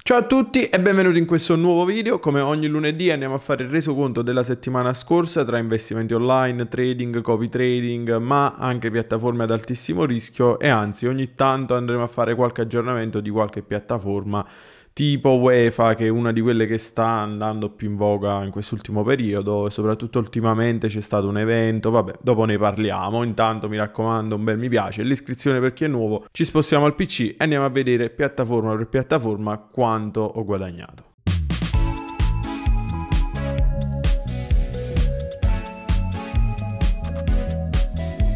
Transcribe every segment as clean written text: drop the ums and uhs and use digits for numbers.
Ciao a tutti e benvenuti in questo nuovo video. Come ogni lunedì andiamo a fare il resoconto della settimana scorsa tra investimenti online, trading, copy trading, ma anche piattaforme ad altissimo rischio e anzi ogni tanto andremo a fare qualche aggiornamento di qualche piattaforma tipo UEFA, che è una di quelle che sta andando più in voga in quest'ultimo periodo e soprattutto ultimamente c'è stato un evento. Vabbè, dopo ne parliamo. Intanto mi raccomando, un bel mi piace, l'iscrizione per chi è nuovo. Ci spostiamo al PC e andiamo a vedere piattaforma per piattaforma quanto ho guadagnato.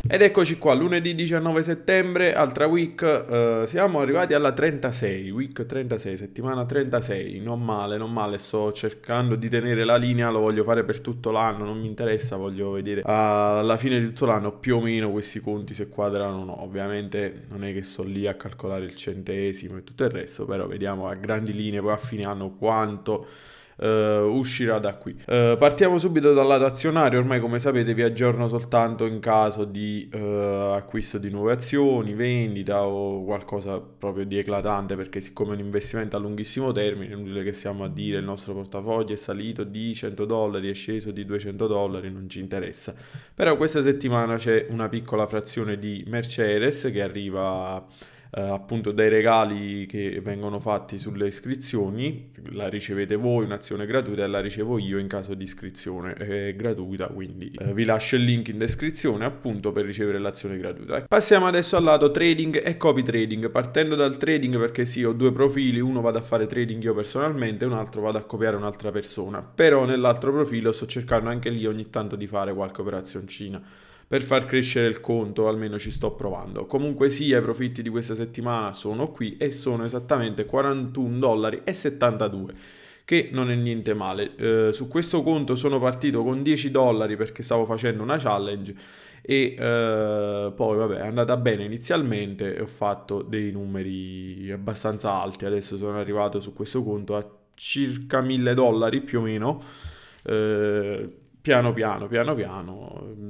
Ed eccoci qua, lunedì 19 settembre, altra week, siamo arrivati alla 36, week 36, settimana 36, non male, non male, sto cercando di tenere la linea, lo voglio fare per tutto l'anno, non mi interessa, voglio vedere alla fine di tutto l'anno più o meno questi conti se quadrano o no. Ovviamente non è che sto lì a calcolare il centesimo e tutto il resto, però vediamo a grandi linee poi a fine anno quanto uscirà da qui. Partiamo subito dal lato azionario. Ormai, come sapete, vi aggiorno soltanto in caso di acquisto di nuove azioni, vendita o qualcosa proprio di eclatante, perché siccome è un investimento a lunghissimo termine, è inutile che stiamo a dire il nostro portafoglio è salito di $100, è sceso di $200, non ci interessa. Però questa settimana c'è una piccola frazione di Mercedes che arriva appunto dai regali che vengono fatti sulle iscrizioni. La ricevete voi, un'azione gratuita, e la ricevo io in caso di iscrizione gratuita, quindi vi lascio il link in descrizione appunto per ricevere l'azione gratuita. Passiamo adesso al lato trading e copy trading, partendo dal trading perché sì, ho due profili, uno vado a fare trading io personalmente, un altro vado a copiare un'altra persona, però nell'altro profilo sto cercando anche lì ogni tanto di fare qualche operazioncina per far crescere il conto, almeno ci sto provando. Comunque sia, i profitti di questa settimana sono qui e sono esattamente $41,72, che non è niente male. Su questo conto sono partito con $10 perché stavo facendo una challenge e poi vabbè, è andata bene inizialmente e ho fatto dei numeri abbastanza alti. Adesso sono arrivato su questo conto a circa $1.000 più o meno. Piano piano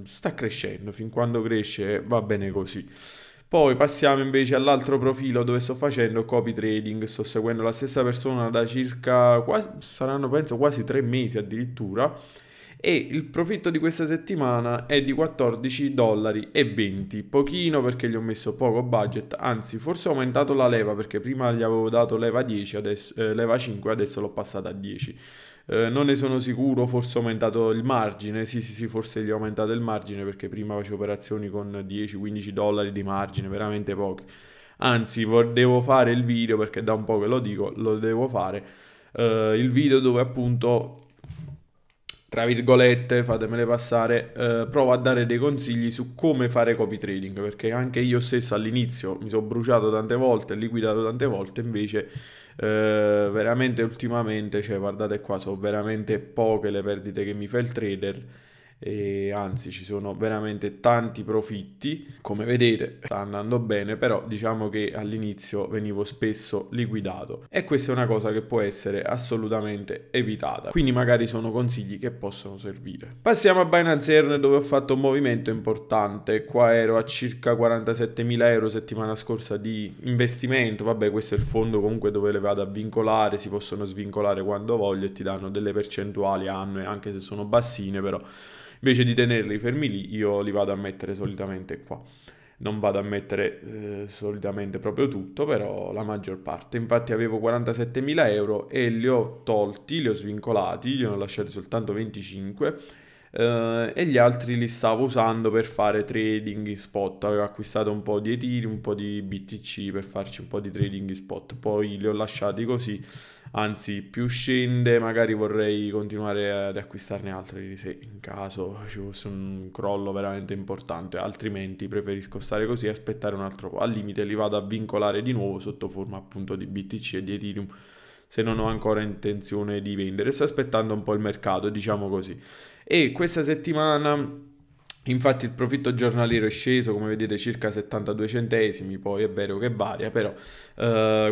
sta crescendo, fin quando cresce va bene così. Poi passiamo invece all'altro profilo dove sto facendo copy trading. Sto seguendo la stessa persona da circa saranno penso quasi 3 mesi addirittura, e il profitto di questa settimana è di $14,20, pochino perché gli ho messo poco budget, anzi forse ho aumentato la leva perché prima gli avevo dato leva 10, adesso, leva 5, adesso l'ho passata a 10. Non ne sono sicuro, forse ho aumentato il margine, sì, forse gli ho aumentato il margine perché prima facevo operazioni con $10-15 di margine, veramente pochi. Anzi, devo fare il video, perché da un po' che lo dico, lo devo fare, il video dove appunto, tra virgolette, fatemele passare, provo a dare dei consigli su come fare copy trading, perché anche io stesso all'inizio mi sono bruciato tante volte, liquidato tante volte, invece veramente ultimamente, cioè guardate qua, sono veramente poche le perdite che mi fa il trader e anzi ci sono veramente tanti profitti. Come vedete sta andando bene, però diciamo che all'inizio venivo spesso liquidato e questa è una cosa che può essere assolutamente evitata, quindi magari sono consigli che possono servire. Passiamo a Binance Earn, dove ho fatto un movimento importante. Qua ero a circa €47.000 settimana scorsa di investimento. Vabbè, questo è il fondo comunque dove le vado a vincolare, si possono svincolare quando voglio e ti danno delle percentuali annue, anche se sono bassine, però invece di tenerli fermi lì, io li vado a mettere solitamente qua. Non vado a mettere solitamente proprio tutto, però la maggior parte. Infatti avevo €47.000 e li ho tolti, li ho svincolati, li ho lasciati soltanto 25 e gli altri li stavo usando per fare trading in spot. Avevo acquistato un po' di Ethereum, un po' di BTC per farci un po' di trading in spot. Poi li ho lasciati così. Anzi, più scende, magari vorrei continuare ad acquistarne altri se in caso ci fosse un crollo veramente importante, altrimenti preferisco stare così e aspettare un altro po'. Al limite li vado a vincolare di nuovo sotto forma appunto di BTC e di Ethereum se non ho ancora intenzione di vendere. Sto aspettando un po' il mercato, diciamo così. E questa settimana Infatti il profitto giornaliero è sceso, come vedete, circa 72 centesimi, poi è vero che varia, però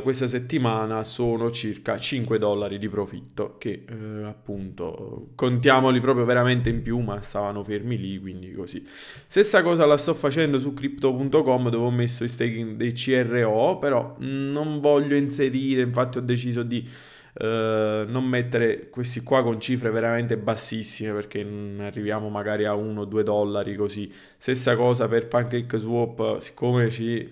questa settimana sono circa 5 dollari di profitto, che appunto contiamoli proprio veramente in più, ma stavano fermi lì, quindi così. Stessa cosa la sto facendo su crypto.com, dove ho messo i staking dei CRO, però non voglio inserire, infatti ho deciso di non mettere questi qua con cifre veramente bassissime, perché arriviamo magari a 1-2 dollari così. Stessa cosa per PancakeSwap, siccome ci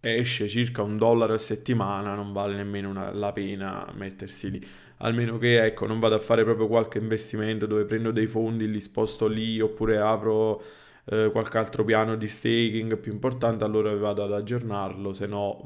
esce circa un dollaro a settimana, non vale nemmeno la pena mettersi lì. Almeno che, ecco, non vado a fare proprio qualche investimento dove prendo dei fondi, li sposto lì, oppure apro qualche altro piano di staking più importante, allora vado ad aggiornarlo, se no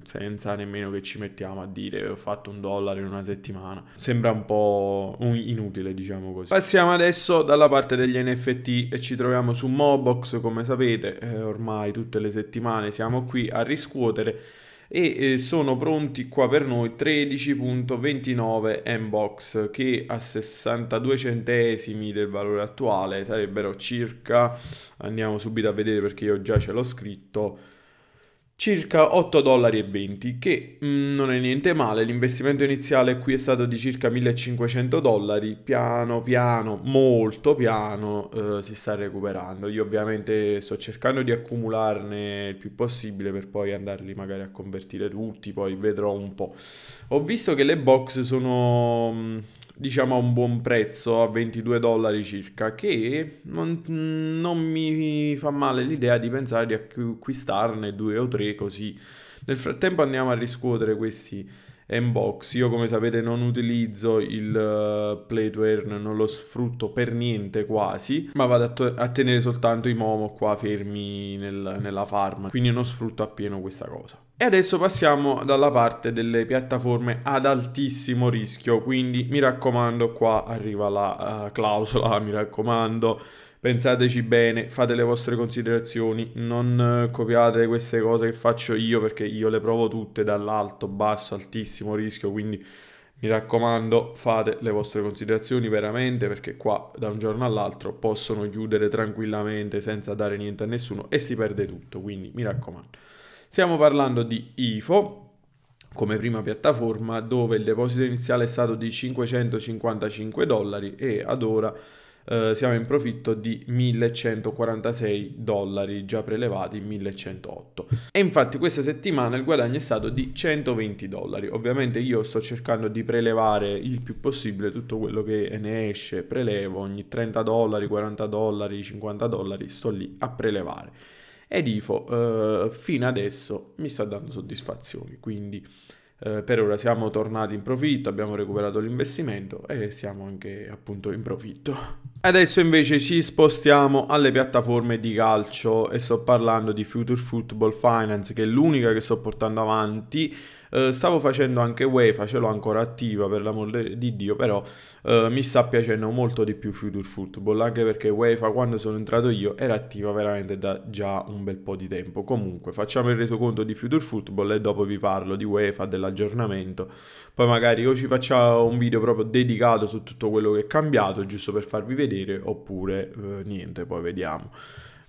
senza nemmeno che ci mettiamo a dire ho fatto un dollaro in una settimana. Sembra un po' inutile, diciamo così. Passiamo adesso dalla parte degli NFT e ci troviamo su Mobox, come sapete, ormai tutte le settimane siamo qui a riscuotere e sono pronti qua per noi 13.29 Mbox, che a 62 centesimi del valore attuale sarebbero circa, andiamo subito a vedere perché io già ce l'ho scritto, circa 8,20 dollari, che non è niente male. L'investimento iniziale qui è stato di circa 1.500 dollari, piano piano, molto piano, si sta recuperando. Io ovviamente sto cercando di accumularne il più possibile per poi andarli magari a convertire tutti, poi vedrò un po'. Ho visto che le box sono, diciamo, a un buon prezzo, a 22 dollari circa, che non mi fa male l'idea di pensare di acquistarne 2 o 3 così. Nel frattempo andiamo a riscuotere questi Mbox. Io, come sapete, non utilizzo il Play to Earn, non lo sfrutto per niente quasi, ma vado a tenere soltanto i Momo qua fermi nella farm, quindi non sfrutto appieno questa cosa. E adesso passiamo dalla parte delle piattaforme ad altissimo rischio, quindi mi raccomando, qua arriva la clausola, mi raccomando, pensateci bene, fate le vostre considerazioni, non copiate queste cose che faccio io, perché io le provo tutte dall'alto, basso, altissimo rischio, quindi mi raccomando, fate le vostre considerazioni veramente, perché qua da un giorno all'altro possono chiudere tranquillamente senza dare niente a nessuno e si perde tutto, quindi mi raccomando. Stiamo parlando di IFO come prima piattaforma, dove il deposito iniziale è stato di 555 dollari e ad ora siamo in profitto di 1146 dollari, già prelevati 1108. E infatti questa settimana il guadagno è stato di 120 dollari. Ovviamente io sto cercando di prelevare il più possibile tutto quello che ne esce, prelevo ogni 30 dollari, 40 dollari, 50 dollari, sto lì a prelevare. Ed IFO fino adesso mi sta dando soddisfazioni, quindi per ora siamo tornati in profitto, abbiamo recuperato l'investimento e siamo anche appunto in profitto. Adesso invece ci spostiamo alle piattaforme di calcio e sto parlando di Future Football Finance, che è l'unica che sto portando avanti. Stavo facendo anche UEFA, ce l'ho ancora attiva per l'amore di Dio, però mi sta piacendo molto di più Future Football, anche perché UEFA, quando sono entrato io, era attiva veramente da già un bel po' di tempo. Comunque facciamo il resoconto di Future Football e dopo vi parlo di UEFA, dell'aggiornamento. Poi magari o ci facciamo un video proprio dedicato su tutto quello che è cambiato, giusto per farvi vedere, oppure niente, poi vediamo.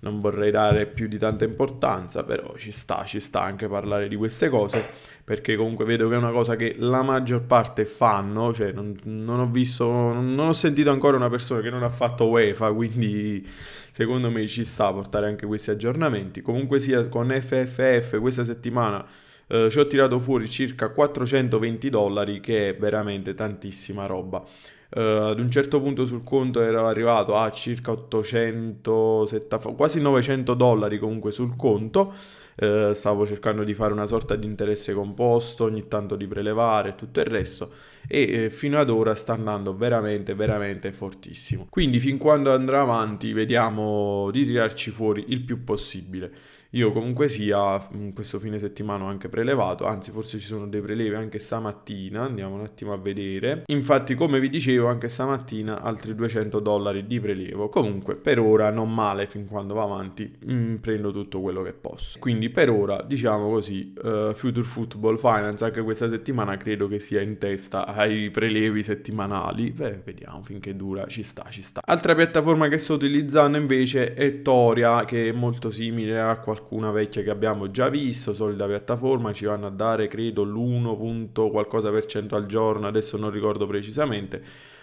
Non vorrei dare più di tanta importanza, però ci sta anche parlare di queste cose, perché comunque vedo che è una cosa che la maggior parte fanno, cioè non ho sentito ancora una persona che non ha fatto UEFA, quindi secondo me ci sta a portare anche questi aggiornamenti. Comunque sia, con FFF questa settimana ci ho tirato fuori circa 420 dollari, che è veramente tantissima roba. Ad un certo punto sul conto ero arrivato a circa 870, quasi 900 dollari comunque sul conto. Stavo cercando di fare una sorta di interesse composto, ogni tanto di prelevare e tutto il resto, e fino ad ora sta andando veramente veramente fortissimo, quindi fin quando andrà avanti vediamo di tirarci fuori il più possibile. Io comunque sia, questo fine settimana ho anche prelevato, anzi forse ci sono dei prelevi anche stamattina, andiamo un attimo a vedere. Infatti come vi dicevo anche stamattina altri $200 di prelievo, comunque per ora non male, fin quando va avanti prendo tutto quello che posso. Quindi per ora diciamo così, Future Football Finance anche questa settimana credo che sia in testa ai prelevi settimanali. Beh, vediamo finché dura, ci sta, ci sta. Altra piattaforma che sto utilizzando invece è Toria, che è molto simile a qualcuna vecchia che abbiamo già visto, solita piattaforma, ci vanno a dare credo l'1 qualcosa per cento al giorno, adesso non ricordo precisamente.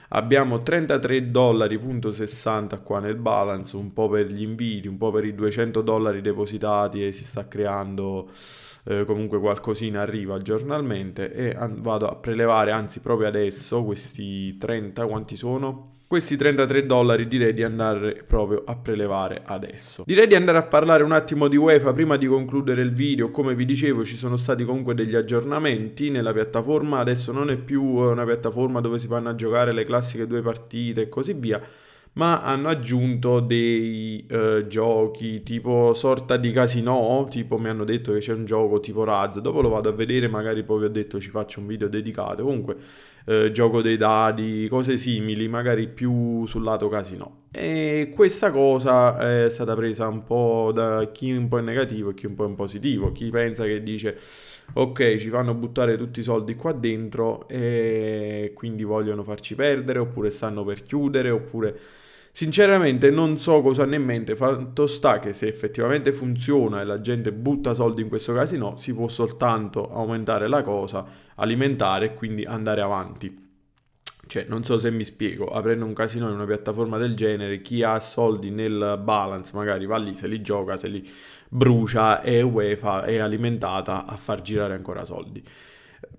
Abbiamo $33,60 qua nel balance, un po' per gli inviti, un po' per i $200 depositati, e si sta creando comunque qualcosina, arriva giornalmente, e vado a prelevare, anzi proprio adesso, questi 30, quanti sono? Questi $33 direi di andare proprio a prelevare adesso. Direi di andare a parlare un attimo di UEFA prima di concludere il video. Come vi dicevo, ci sono stati comunque degli aggiornamenti nella piattaforma. Adesso non è più una piattaforma dove si vanno a giocare le classiche 2 partite e così via, ma hanno aggiunto dei giochi tipo sorta di casino, tipo mi hanno detto che c'è un gioco tipo Raz, dopo lo vado a vedere, magari poi vi ho detto ci faccio un video dedicato, comunque gioco dei dadi, cose simili, magari più sul lato casino. E questa cosa è stata presa un po' da chi un po' è negativo e chi un po' è in positivo, chi pensa che dice ok, ci fanno buttare tutti i soldi qua dentro e quindi vogliono farci perdere, oppure stanno per chiudere, oppure sinceramente non so cosa hanno in mente. Fatto sta che se effettivamente funziona e la gente butta soldi in questo casino, si può soltanto aumentare la cosa, alimentare e quindi andare avanti. Cioè, non so se mi spiego, aprendo un casino in una piattaforma del genere, chi ha soldi nel balance magari va lì, se li gioca, se li brucia, e UEFA è alimentata a far girare ancora soldi.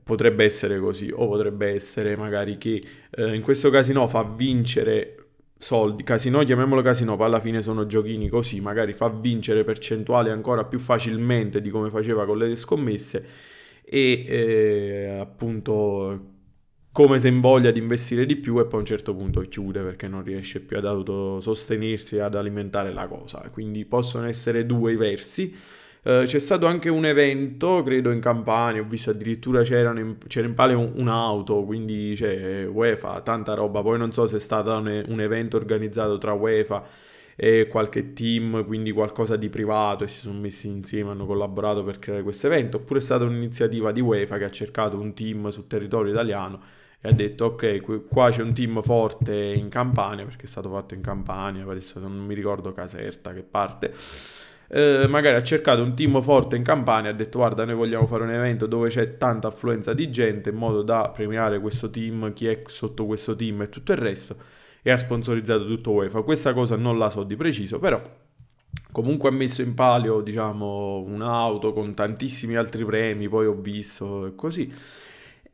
Potrebbe essere così, o potrebbe essere magari che in questo casino fa vincere soldi, casino, chiamiamolo casino, poi alla fine sono giochini così, magari fa vincere percentuali ancora più facilmente di come faceva con le scommesse, e appunto come se in voglia di investire di più, e poi a un certo punto chiude perché non riesce più ad autosostenersi e ad alimentare la cosa. Quindi possono essere due i versi. C'è stato anche un evento, credo in Campania, ho visto addirittura c'era in palio un'auto, quindi c'è UEFA, tanta roba. Poi non so se è stato un evento organizzato tra UEFA e qualche team, quindi qualcosa di privato, e si sono messi insieme, hanno collaborato per creare questo evento, oppure è stata un'iniziativa di UEFA che ha cercato un team sul territorio italiano e ha detto ok, qua c'è un team forte in Campania, perché è stato fatto in Campania, adesso non mi ricordo Caserta che parte. Magari ha cercato un team forte in Campania, ha detto guarda, noi vogliamo fare un evento dove c'è tanta affluenza di gente in modo da premiare questo team, chi è sotto questo team e tutto il resto, e ha sponsorizzato tutto UEFA. Questa cosa non la so di preciso, però comunque ha messo in palio, diciamo, un'auto con tantissimi altri premi, poi ho visto e così.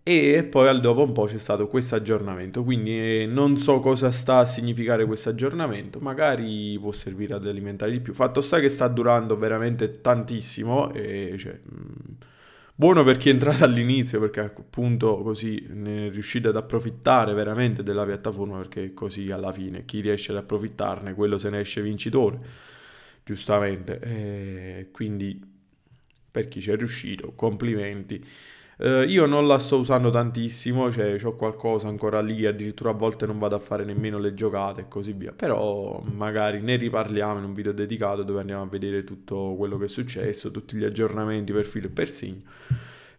E poi dopo un po' c'è stato questo aggiornamento, quindi non so cosa sta a significare questo aggiornamento, magari può servire ad alimentare di più. Fatto sta che sta durando veramente tantissimo, e cioè, buono per chi è entrato all'inizio, perché appunto così ne riuscite ad approfittare veramente della piattaforma, perché così alla fine chi riesce ad approfittarne, quello se ne esce vincitore, giustamente. Quindi per chi ci è riuscito, complimenti. Io non la sto usando tantissimo, cioè ho qualcosa ancora lì, addirittura a volte non vado a fare nemmeno le giocate e così via, però magari ne riparliamo in un video dedicato dove andiamo a vedere tutto quello che è successo, tutti gli aggiornamenti per filo e per segno.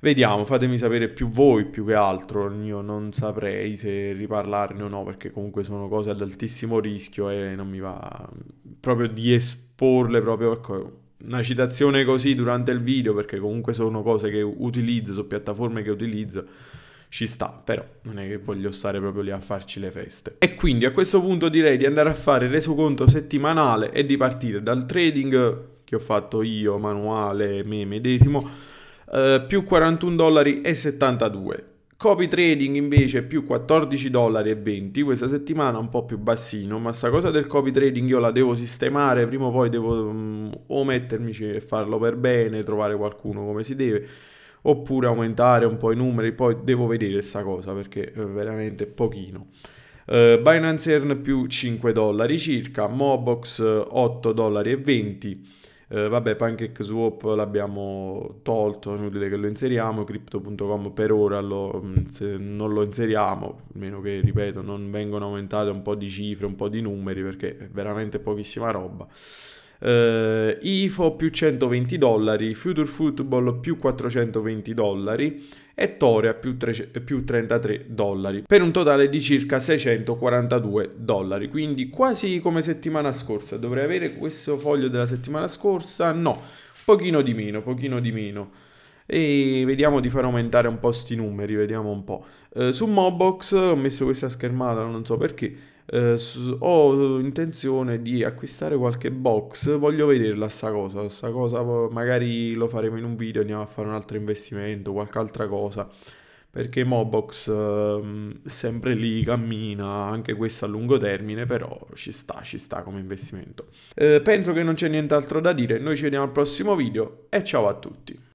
Vediamo, fatemi sapere più voi più che altro, io non saprei se riparlarne o no, perché comunque sono cose ad altissimo rischio e non mi va proprio di esporle proprio, ecco, una citazione così durante il video, perché comunque sono cose che utilizzo, su piattaforme che utilizzo, ci sta, però non è che voglio stare proprio lì a farci le feste. E quindi a questo punto direi di andare a fare il resoconto settimanale e di partire dal trading che ho fatto io, manuale, me medesimo, più $41,72. Copy trading invece più $14,20, questa settimana un po' più bassino, ma sta cosa del copy trading io la devo sistemare, prima o poi devo o mettermici e farlo per bene, trovare qualcuno come si deve, oppure aumentare un po' i numeri, poi devo vedere sta cosa perché è veramente pochino. Binance Earn più $5 circa, Mobox $8,20, Vabbè, PancakeSwap l'abbiamo tolto, è inutile che lo inseriamo. Crypto.com per ora non lo inseriamo, a meno che, ripeto, non vengono aumentate un po' di cifre, un po' di numeri, perché è veramente pochissima roba. IFO più $120, Future Football più $420 e Torea più $33, per un totale di circa $642, quindi quasi come settimana scorsa. Dovrei avere questo foglio della settimana scorsa, no, pochino di meno, pochino di meno. E vediamo di far aumentare un po' sti numeri, vediamo un po'. Su Mobox ho messo questa schermata, non so perché. Ho intenzione di acquistare qualche box, voglio vederla sta cosa magari lo faremo in un video, andiamo a fare un altro investimento, qualche altra cosa, perché Mobox è sempre lì, cammina, anche questo a lungo termine, però ci sta come investimento. Penso che non c'è nient'altro da dire, noi ci vediamo al prossimo video e ciao a tutti.